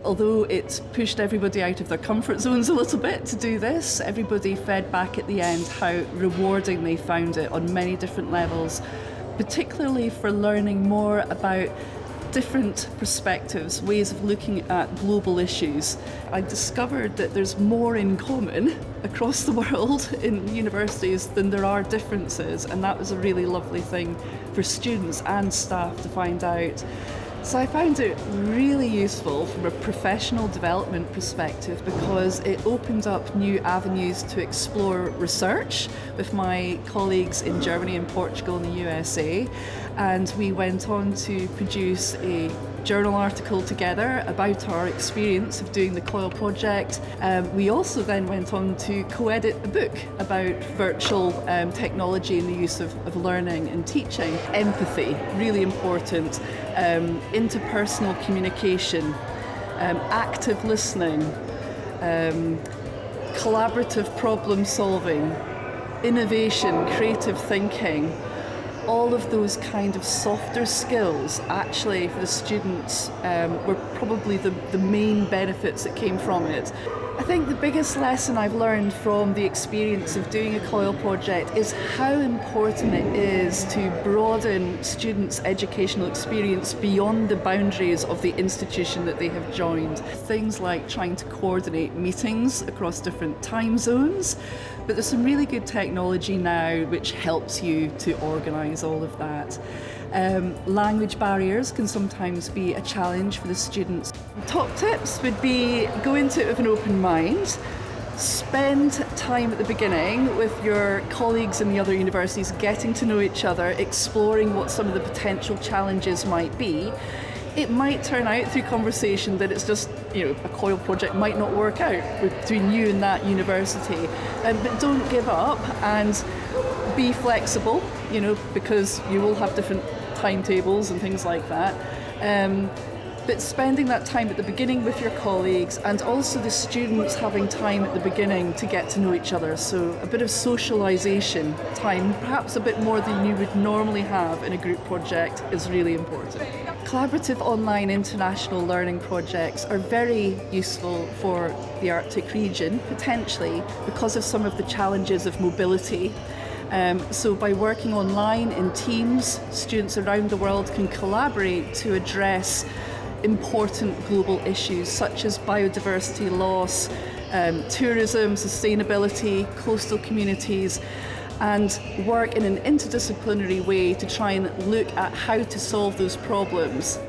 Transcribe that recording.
Although it's pushed everybody out of their comfort zones a little bit to do this, everybody fed back at the end how rewarding they found it on many different levels, particularly for learning more about different perspectives, ways of looking at global issues. I discovered that there's more in common across the world in universities than there are differences, and that was a really lovely thing for students and staff to find out. So I found it really useful from a professional development perspective because it opened up new avenues to explore research with my colleagues in Germany and Portugal and the USA. And we went on to produce a journal article together about our experience of doing the COIL project. We also then went on to co-edit a book about virtual technology and the use of learning and teaching. Empathy, really important. Interpersonal communication, active listening, collaborative problem solving, innovation, creative thinking. All of those kind of softer skills actually for the students were probably the main benefits that came from it. I think the biggest lesson I've learned from the experience of doing a COIL project is how important it is to broaden students' educational experience beyond the boundaries of the institution that they have joined. Things like trying to coordinate meetings across different time zones, but there's some really good technology now which helps you to organise all of that. Language barriers can sometimes be a challenge for the students. Top tips would be go into it with an open mind, spend time at the beginning with your colleagues in the other universities, getting to know each other, exploring what some of the potential challenges might be. It might turn out through conversation that it's just, a COIL project might not work out between you and that university. But don't give up and be flexible, because you will have different timetables and things like that. But spending that time at the beginning with your colleagues and also the students having time at the beginning to get to know each other. So a bit of socialisation time, perhaps a bit more than you would normally have in a group project, is really important. Collaborative online international learning projects are very useful for the Arctic region, potentially because of some of the challenges of mobility. So by working online in teams, students around the world can collaborate to address important global issues such as biodiversity loss, tourism, sustainability, coastal communities, and work in an interdisciplinary way to try and look at how to solve those problems.